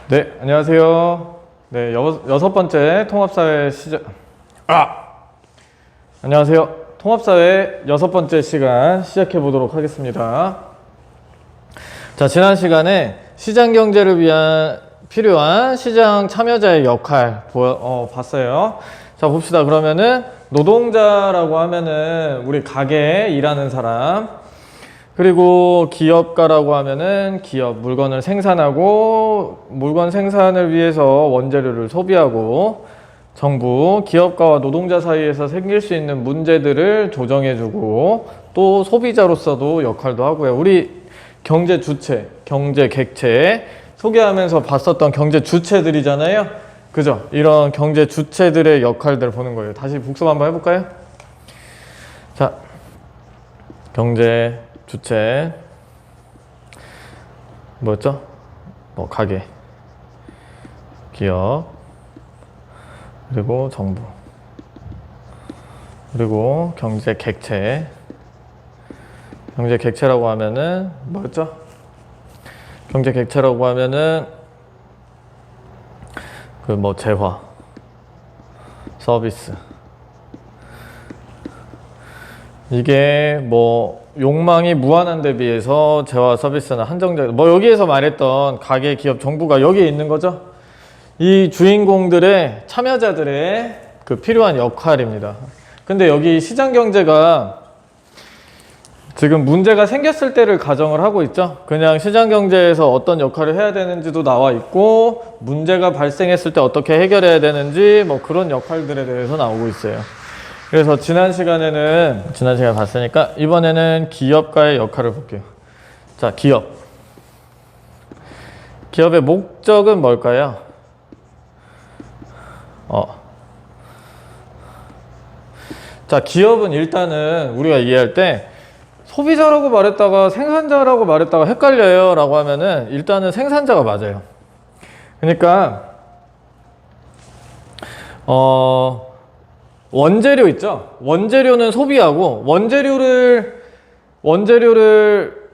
네, 안녕하세요. 네, 여섯 번째 통합사회 안녕하세요. 통합사회 여섯 번째 시간 시작해 보도록 하겠습니다. 자, 지난 시간에 시장 경제를 위한 필요한 시장 참여자의 역할 봤어요. 자, 봅시다. 그러면은 노동자라고 하면은 우리 가게에 일하는 사람, 그리고 기업가라고 하면은 기업, 물건을 생산하고 물건 생산을 위해서 원재료를 소비하고, 정부, 기업가와 노동자 사이에서 생길 수 있는 문제들을 조정해주고, 또 소비자로서도 역할도 하고요. 우리 경제 주체, 경제 객체 소개하면서 봤었던 경제 주체들이잖아요. 그죠? 이런 경제 주체들의 역할들을 보는 거예요. 다시 복습 한번 해볼까요? 자, 경제 주체 뭐였죠? 가게, 기업, 그리고 정부, 그리고 경제 객체. 경제 객체라고 하면은 뭐였죠? 경제 객체라고 하면은 재화, 서비스. 이게 욕망이 무한한 데 비해서 재화 서비스는 한정적. 여기에서 말했던 가게, 기업, 정부가 여기에 있는 거죠. 이 주인공들의, 참여자들의 필요한 역할입니다. 근데 여기 시장 경제가 지금 문제가 생겼을 때를 가정을 하고 있죠. 그냥 시장 경제에서 어떤 역할을 해야 되는지도 나와 있고, 문제가 발생했을 때 어떻게 해결해야 되는지 그런 역할들에 대해서 나오고 있어요. 그래서 지난 시간에 봤으니까 이번에는 기업가의 역할을 볼게요. 자, 기업의 목적은 뭘까요? 자, 기업은 일단은 우리가 이해할 때 소비자라고 말했다가 생산자라고 말했다가 헷갈려요 라고 하면은 일단은 생산자가 맞아요. 그러니까 원재료 있죠? 원재료는 소비하고, 원재료를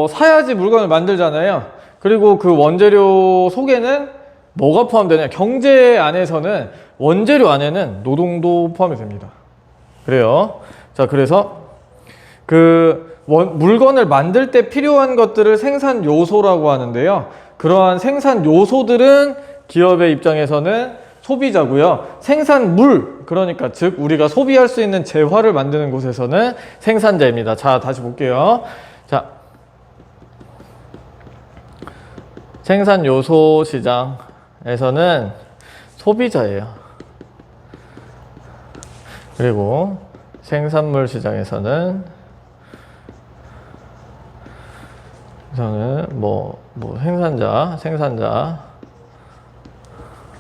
사야지 물건을 만들잖아요. 그리고 그 원재료 속에는 뭐가 포함되냐? 경제 안에서는 원재료 안에는 노동도 포함이 됩니다. 그래요. 자, 그래서 물건을 만들 때 필요한 것들을 생산 요소라고 하는데요. 그러한 생산 요소들은 기업의 입장에서는 소비자고요. 생산물, 그러니까 즉 우리가 소비할 수 있는 재화를 만드는 곳에서는 생산자입니다. 자, 다시 볼게요. 자, 생산 요소 시장에서는 소비자예요. 그리고 생산물 시장에서는 생산자,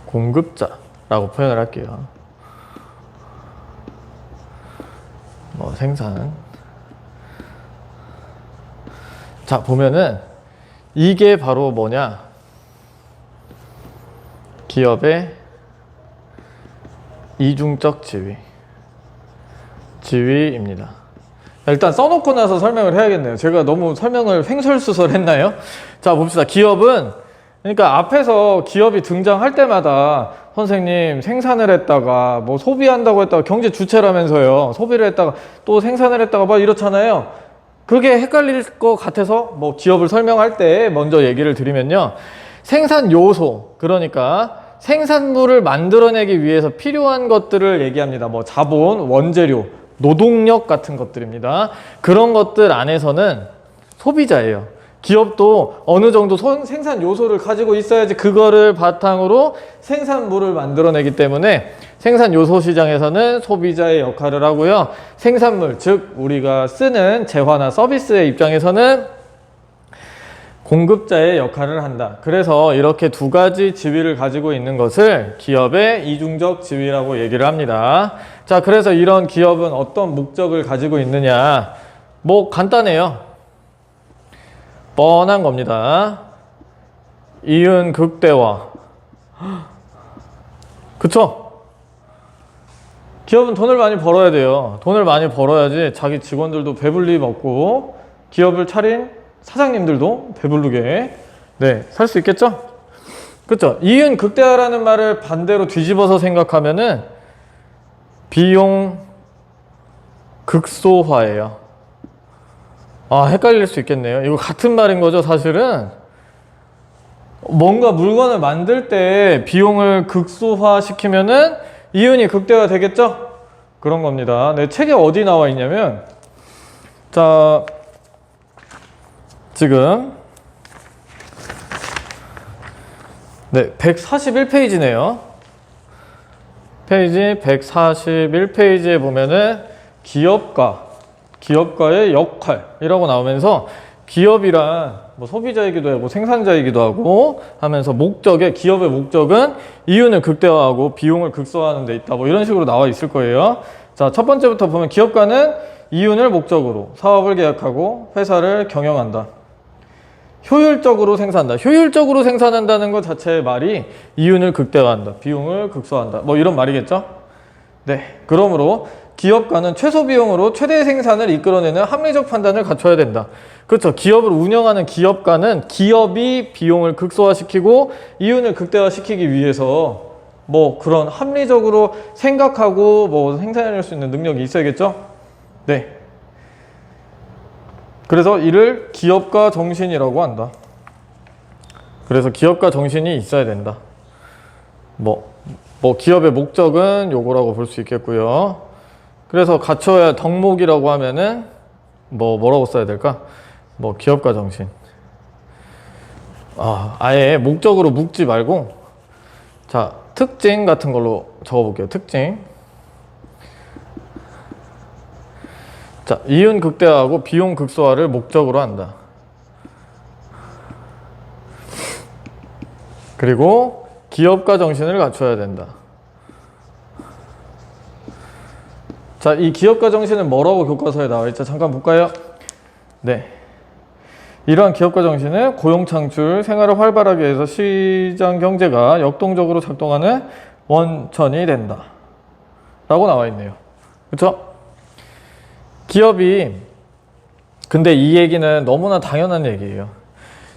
공급자라고 표현을 할게요. 생산. 자, 보면은 이게 바로 뭐냐? 기업의 이중적 지위입니다. 일단 써놓고 나서 설명을 해야겠네요. 제가 너무 설명을 횡설수설했나요? 자, 봅시다. 기업은, 그러니까 앞에서 기업이 등장할 때마다 선생님 생산을 했다가 소비한다고 했다가 경제 주체라면서요. 소비를 했다가 또 생산을 했다가 이렇잖아요. 그게 헷갈릴 것 같아서 기업을 설명할 때 먼저 얘기를 드리면요. 생산 요소, 그러니까 생산물을 만들어내기 위해서 필요한 것들을 얘기합니다. 자본, 원재료, 노동력 같은 것들입니다. 그런 것들 안에서는 소비자예요. 기업도 어느 정도 생산 요소를 가지고 있어야지 그거를 바탕으로 생산물을 만들어내기 때문에 생산 요소 시장에서는 소비자의 역할을 하고요. 생산물, 즉 우리가 쓰는 재화나 서비스의 입장에서는 공급자의 역할을 한다. 그래서 이렇게 두 가지 지위를 가지고 있는 것을 기업의 이중적 지위라고 얘기를 합니다. 자, 그래서 이런 기업은 어떤 목적을 가지고 있느냐? 간단해요. 뻔한 겁니다. 이윤 극대화. 그쵸? 기업은 돈을 많이 벌어야 돼요. 돈을 많이 벌어야지 자기 직원들도 배불리 먹고, 기업을 차린 사장님들도 배부르게 살 수 있겠죠? 그쵸? 이윤 극대화라는 말을 반대로 뒤집어서 생각하면은 비용 극소화예요. 아, 헷갈릴 수 있겠네요. 이거 같은 말인 거죠, 사실은. 뭔가 물건을 만들 때 비용을 극소화 시키면은 이윤이 극대화 되겠죠? 그런 겁니다. 네, 책에 어디 나와 있냐면, 자, 지금, 네, 141페이지네요. 페이지 141페이지에 보면은 기업가의 역할이라고 나오면서 기업이란 뭐 소비자이기도 하고 생산자이기도 하고 하면서 기업의 목적은 이윤을 극대화하고 비용을 극소화하는 데 있다. 뭐 이런 식으로 나와 있을 거예요. 자, 첫 번째부터 보면 기업가는 이윤을 목적으로 사업을 계약하고 회사를 경영한다. 효율적으로 생산한다. 효율적으로 생산한다는 것 자체의 말이 이윤을 극대화한다. 비용을 극소화한다. 뭐 이런 말이겠죠? 네. 그러므로 기업가는 최소 비용으로 최대 생산을 이끌어내는 합리적 판단을 갖춰야 된다. 그렇죠. 기업을 운영하는 기업가는 기업이 비용을 극소화시키고 이윤을 극대화시키기 위해서 뭐 그런 합리적으로 생각하고 뭐 생산해낼 수 있는 능력이 있어야겠죠? 네. 그래서 이를 기업가 정신이라고 한다. 그래서 기업가 정신이 있어야 된다. 뭐 기업의 목적은 요거라고 볼 수 있겠고요. 그래서 갖춰야 덕목이라고 하면은 뭐라고 써야 될까? 뭐 기업가 정신. 아예 목적으로 묶지 말고, 자, 특징 같은 걸로 적어볼게요. 특징. 자, 이윤 극대화하고 비용 극소화를 목적으로 한다. 그리고 기업가 정신을 갖춰야 된다. 자, 이 기업가 정신은 뭐라고 교과서에 나와 있죠? 잠깐 볼까요? 네. 이러한 기업가 정신은 고용 창출, 생활을 활발하게 해서 시장 경제가 역동적으로 작동하는 원천이 된다. 라고 나와 있네요. 그쵸? 기업이, 근데 이 얘기는 너무나 당연한 얘기예요.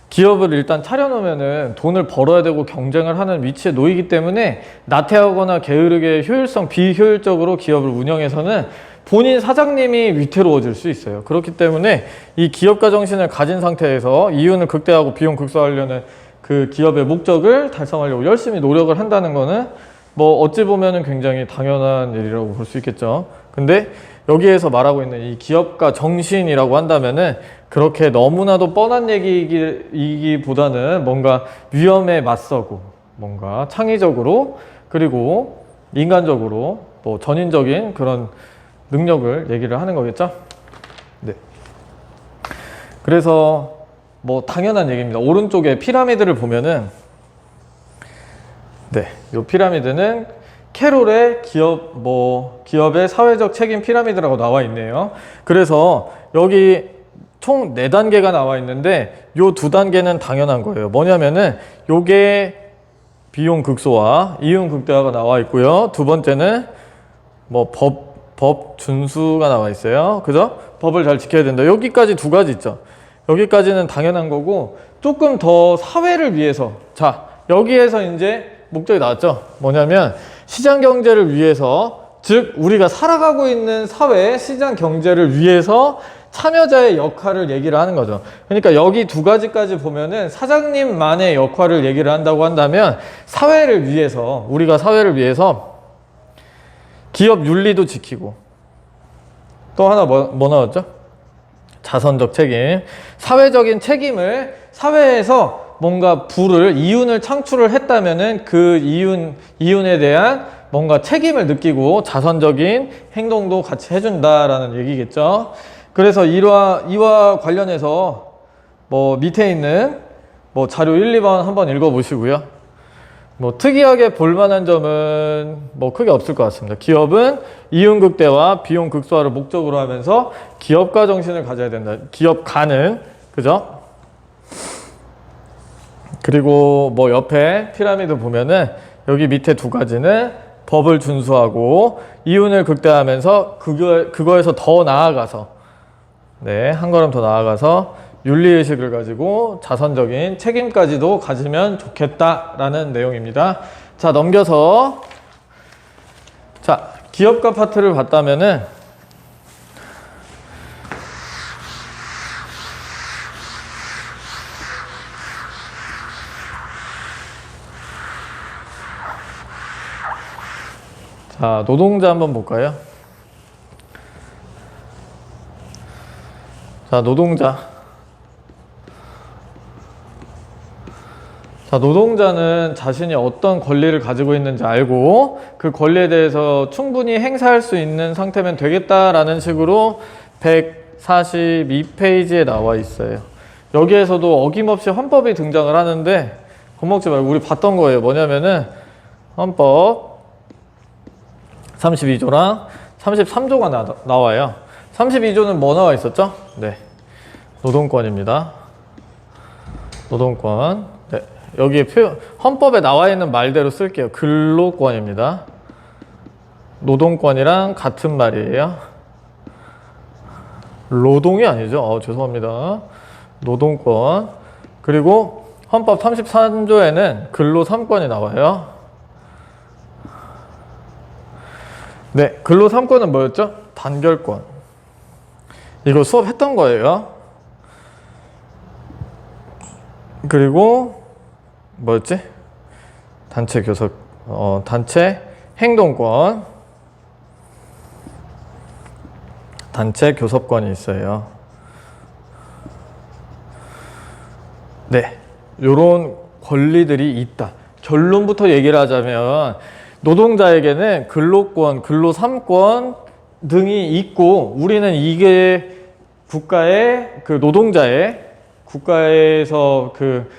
기업을 일단 차려놓으면은 돈을 벌어야 되고 경쟁을 하는 위치에 놓이기 때문에 나태하거나 게으르게 비효율적으로 기업을 운영해서는 본인 사장님이 위태로워질 수 있어요. 그렇기 때문에 이 기업가 정신을 가진 상태에서 이윤을 극대화하고 비용 극소화하려는 그 기업의 목적을 달성하려고 열심히 노력을 한다는 거는 뭐 어찌 보면은 굉장히 당연한 일이라고 볼 수 있겠죠. 근데 여기에서 말하고 있는 이 기업가 정신이라고 한다면은 그렇게 너무나도 뻔한 얘기이기보다는 뭔가 위험에 맞서고 뭔가 창의적으로 그리고 인간적으로 뭐 전인적인 그런 능력을 얘기를 하는 거겠죠. 네. 그래서 뭐 당연한 얘기입니다. 오른쪽에 피라미드를 보면은 네, 이 피라미드는 캐롤의 기업의 사회적 책임 피라미드라고 나와 있네요. 그래서 여기 총 4단계가 나와 있는데 요 2단계는 당연한 거예요. 뭐냐면은 요게 비용 극소화, 이윤 극대화가 나와 있고요. 두 번째는 뭐 법 준수가 나와 있어요. 그죠? 법을 잘 지켜야 된다. 여기까지 2가지 있죠. 여기까지는 당연한 거고 조금 더 사회를 위해서, 자, 여기에서 이제 목적이 나왔죠. 뭐냐면 시장 경제를 위해서, 즉 우리가 살아가고 있는 사회 시장 경제를 위해서 참여자의 역할을 얘기를 하는 거죠. 그러니까 여기 2가지까지 보면은 사장님만의 역할을 얘기를 한다고 한다면 사회를 위해서, 우리가 사회를 위해서 기업 윤리도 지키고, 또 하나 뭐 나왔죠? 자선적 책임. 사회적인 책임을, 사회에서 뭔가 이윤을 창출을 했다면은 그 이윤에 대한 뭔가 책임을 느끼고 자선적인 행동도 같이 해준다라는 얘기겠죠. 그래서 이와 관련해서 뭐 밑에 있는 뭐 자료 1, 2번 한번 읽어보시고요. 뭐 특이하게 볼만한 점은 뭐 크게 없을 것 같습니다. 기업은 이윤 극대화, 비용 극소화를 목적으로 하면서 기업가 정신을 가져야 된다. 기업가는, 그죠? 그리고 뭐 옆에 피라미드 보면은 여기 밑에 2가지는 법을 준수하고 이윤을 극대화하면서 그거에서 더 나아가서, 네, 한 걸음 더 나아가서 윤리의식을 가지고 자선적인 책임까지도 가지면 좋겠다라는 내용입니다. 자, 넘겨서 자, 기업가 파트를 봤다면은 자, 노동자 한번 볼까요? 자, 노동자. 자, 노동자는 자신이 어떤 권리를 가지고 있는지 알고 그 권리에 대해서 충분히 행사할 수 있는 상태면 되겠다라는 식으로 142페이지에 나와 있어요. 여기에서도 어김없이 헌법이 등장을 하는데 겁먹지 말고 우리 봤던 거예요. 뭐냐면은 헌법 32조랑 33조가 나와요. 32조는 뭐 나와 있었죠? 네, 노동권입니다. 노동권. 네. 여기에 헌법에 나와 있는 말대로 쓸게요. 근로권입니다. 노동권이랑 같은 말이에요. 노동이 아니죠. 죄송합니다. 노동권. 그리고 헌법 33조에는 근로 3권이 나와요. 네, 근로 3권은 뭐였죠? 단결권. 이거 수업했던 거예요. 그리고 뭐였지? 단체 교섭, 단체 행동권, 단체 교섭권이 있어요. 네, 요런 권리들이 있다. 결론부터 얘기를 하자면 노동자에게는 근로권, 근로 3권 등이 있고 우리는 이게 국가의 그 노동자의 국가에서 그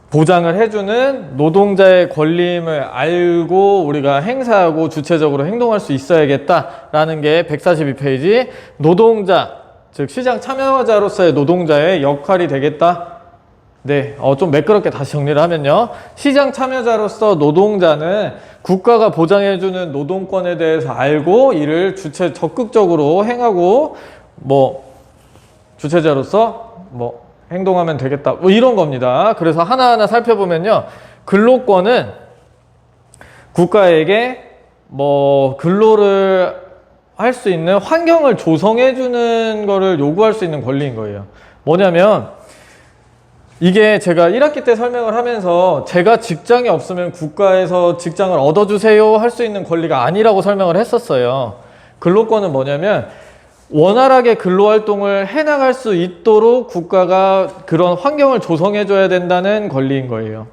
보장을 해주는 노동자의 권리임을 알고 우리가 행사하고 주체적으로 행동할 수 있어야겠다라는 게 142페이지 노동자, 즉 시장 참여자로서의 노동자의 역할이 되겠다. 네, 좀 매끄럽게 다시 정리를 하면요. 시장 참여자로서 노동자는 국가가 보장해주는 노동권에 대해서 알고 이를 적극적으로 행하고 주체자로서 행동하면 되겠다. 이런 겁니다. 그래서 하나하나 살펴보면요. 근로권은 국가에게 근로를 할 수 있는 환경을 조성해주는 거를 요구할 수 있는 권리인 거예요. 뭐냐면 이게 제가 1학기 때 설명을 하면서 제가 직장이 없으면 국가에서 직장을 얻어주세요 할 수 있는 권리가 아니라고 설명을 했었어요. 근로권은 뭐냐면 원활하게 근로활동을 해나갈 수 있도록 국가가 그런 환경을 조성해줘야 된다는 권리인 거예요.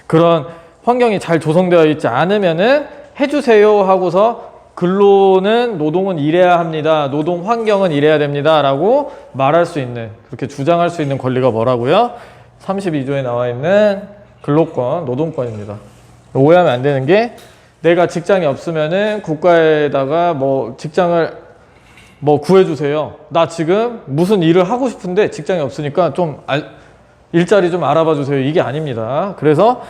그런 환경이 잘 조성되어 있지 않으면은 해주세요 하고서 근로는 노동은 이래야 합니다. 노동 환경은 이래야 됩니다. 라고 말할 수 있는, 그렇게 주장할 수 있는 권리가 뭐라고요? 32조에 나와 있는 근로권, 노동권입니다. 오해하면 안 되는 게 내가 직장이 없으면은 국가에다가 직장을 구해주세요. 나 지금 무슨 일을 하고 싶은데 직장이 없으니까 일자리 좀 알아봐 주세요. 이게 아닙니다. 그래서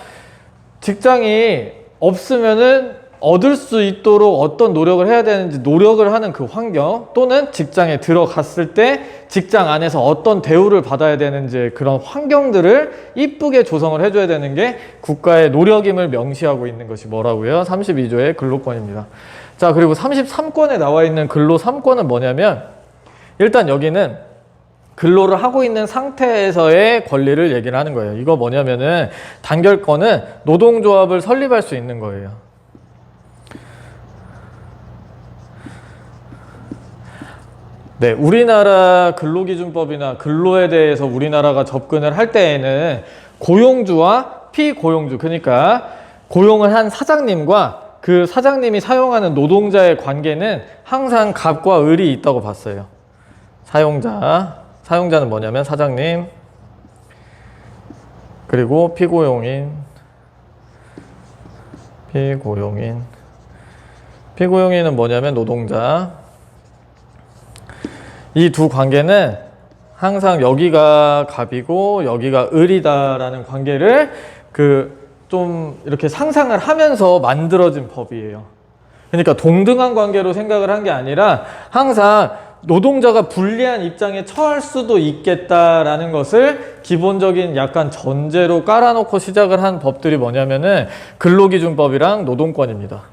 직장이 없으면은 얻을 수 있도록 어떤 노력을 해야 되는지 노력을 하는 그 환경 또는 직장에 들어갔을 때 직장 안에서 어떤 대우를 받아야 되는지 그런 환경들을 이쁘게 조성을 해줘야 되는 게 국가의 노력임을 명시하고 있는 것이 뭐라고요? 32조의 근로권입니다. 자, 그리고 33권에 나와 있는 근로 3권은 뭐냐면 일단 여기는 근로를 하고 있는 상태에서의 권리를 얘기를 하는 거예요. 이거 뭐냐면은 단결권은 노동조합을 설립할 수 있는 거예요. 네, 우리나라 근로기준법이나 근로에 대해서 우리나라가 접근을 할 때에는 고용주와 피고용주, 그러니까 고용을 한 사장님과 그 사장님이 사용하는 노동자의 관계는 항상 갑과 을이 있다고 봤어요. 사용자는 뭐냐면 사장님, 그리고 피고용인은 뭐냐면 노동자. 이 두 관계는 항상 여기가 갑이고 여기가 을이다라는 관계를 좀 이렇게 상상을 하면서 만들어진 법이에요. 그러니까 동등한 관계로 생각을 한 게 아니라 항상 노동자가 불리한 입장에 처할 수도 있겠다라는 것을 기본적인 약간 전제로 깔아놓고 시작을 한 법들이 뭐냐면은 근로기준법이랑 노동권입니다.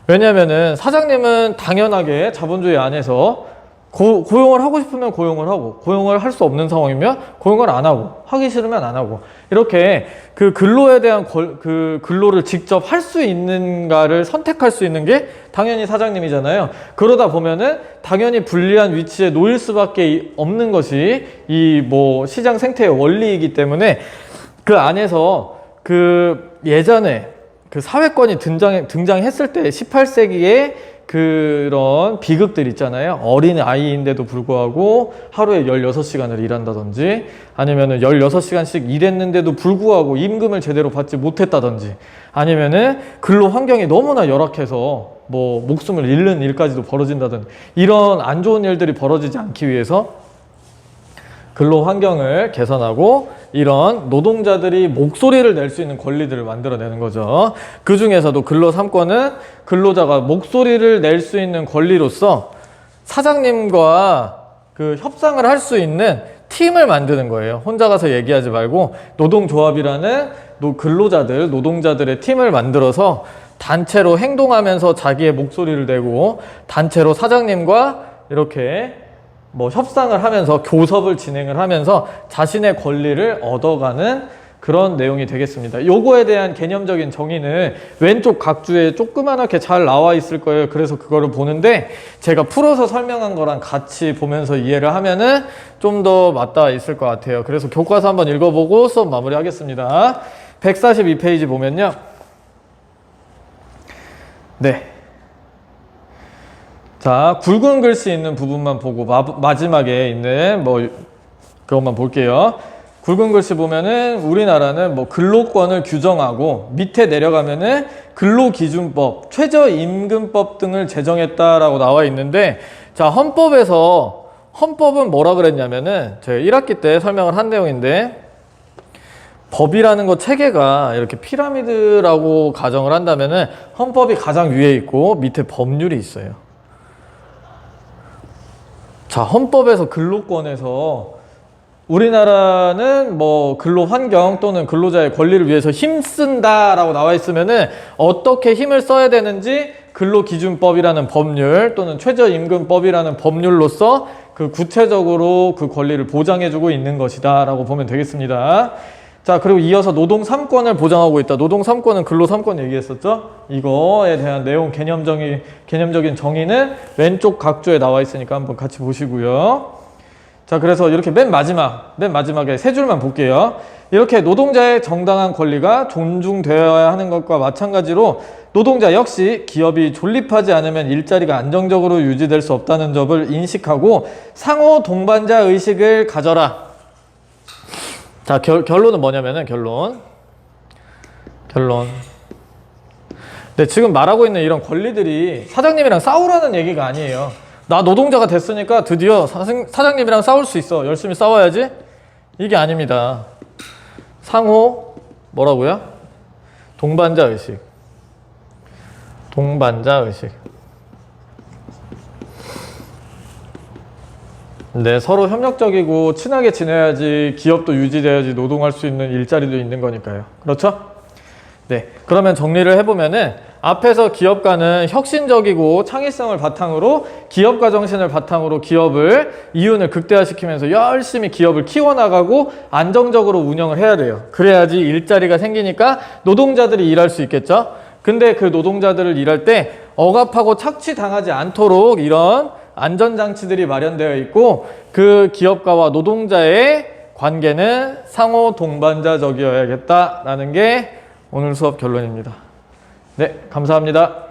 왜냐면은 사장님은 당연하게 자본주의 안에서 고용을 하고 싶으면 고용을 하고, 고용을 할 수 없는 상황이면 고용을 안 하고, 하기 싫으면 안 하고, 이렇게 그 근로에 대한 그 근로를 직접 할 수 있는가를 선택할 수 있는 게 당연히 사장님이잖아요. 그러다 보면은 당연히 불리한 위치에 놓일 수밖에 없는 것이 이 뭐 시장 생태의 원리이기 때문에 그 안에서 그 예전에 그 사회권이 등장했을 때 18세기에 그런 비극들 있잖아요. 어린 아이인데도 불구하고 하루에 16시간을 일한다든지 아니면은 16시간씩 일했는데도 불구하고 임금을 제대로 받지 못했다든지 아니면은 근로 환경이 너무나 열악해서 뭐 목숨을 잃는 일까지도 벌어진다든지 이런 안 좋은 일들이 벌어지지 않기 위해서 근로 환경을 개선하고 이런 노동자들이 목소리를 낼 수 있는 권리들을 만들어내는 거죠. 그 중에서도 근로 3권은 근로자가 목소리를 낼 수 있는 권리로서 사장님과 그 협상을 할 수 있는 팀을 만드는 거예요. 혼자 가서 얘기하지 말고 노동조합이라는 노동자들의 팀을 만들어서 단체로 행동하면서 자기의 목소리를 내고 단체로 사장님과 이렇게 뭐 협상을 하면서 교섭을 진행을 하면서 자신의 권리를 얻어가는 그런 내용이 되겠습니다. 요거에 대한 개념적인 정의는 왼쪽 각주에 조그맣게 잘 나와 있을 거예요. 그래서 그거를 보는데 제가 풀어서 설명한 거랑 같이 보면서 이해를 하면은 좀 더 맞닿아 있을 것 같아요. 그래서 교과서 한번 읽어보고 수업 마무리 하겠습니다. 142페이지 보면요. 네. 자, 굵은 글씨 있는 부분만 보고 마지막에 있는 뭐 그것만 볼게요. 굵은 글씨 보면은 우리나라는 뭐 근로권을 규정하고 밑에 내려가면은 근로기준법, 최저임금법 등을 제정했다라고 나와 있는데 자, 헌법은 뭐라 그랬냐면은 제가 1학기 때 설명을 한 내용인데 법이라는 거 체계가 이렇게 피라미드라고 가정을 한다면은 헌법이 가장 위에 있고 밑에 법률이 있어요. 자, 헌법에서 근로권에서 우리나라는 뭐 근로 환경 또는 근로자의 권리를 위해서 힘쓴다라고 나와 있으면은 어떻게 힘을 써야 되는지 근로기준법이라는 법률 또는 최저임금법이라는 법률로서 그 구체적으로 그 권리를 보장해주고 있는 것이다 라고 보면 되겠습니다. 자, 그리고 이어서 노동 3권을 보장하고 있다. 노동 3권은 근로 3권 얘기했었죠? 이거에 대한 내용 개념적인 정의는 왼쪽 각조에 나와 있으니까 한번 같이 보시고요. 자, 그래서 이렇게 맨 마지막에 세 줄만 볼게요. 이렇게 노동자의 정당한 권리가 존중되어야 하는 것과 마찬가지로 노동자 역시 기업이 존립하지 않으면 일자리가 안정적으로 유지될 수 없다는 점을 인식하고 상호 동반자 의식을 가져라. 자, 결론은 뭐냐면은 결론. 네, 지금 말하고 있는 이런 권리들이 사장님이랑 싸우라는 얘기가 아니에요. 나 노동자가 됐으니까 드디어 사장님이랑 싸울 수 있어. 열심히 싸워야지. 이게 아닙니다. 상호 뭐라고요? 동반자 의식. 네, 서로 협력적이고 친하게 지내야지 기업도 유지돼야지 노동할 수 있는 일자리도 있는 거니까요. 그렇죠? 네, 그러면 정리를 해보면은 앞에서 기업가는 혁신적이고 창의성을 바탕으로 기업가 정신을 바탕으로 기업을 이윤을 극대화시키면서 열심히 기업을 키워나가고 안정적으로 운영을 해야 돼요. 그래야지 일자리가 생기니까 노동자들이 일할 수 있겠죠. 근데 그 노동자들을 일할 때 억압하고 착취당하지 않도록 이런 안전장치들이 마련되어 있고 그 기업가와 노동자의 관계는 상호 동반자적이어야겠다라는 게 오늘 수업 결론입니다. 네, 감사합니다.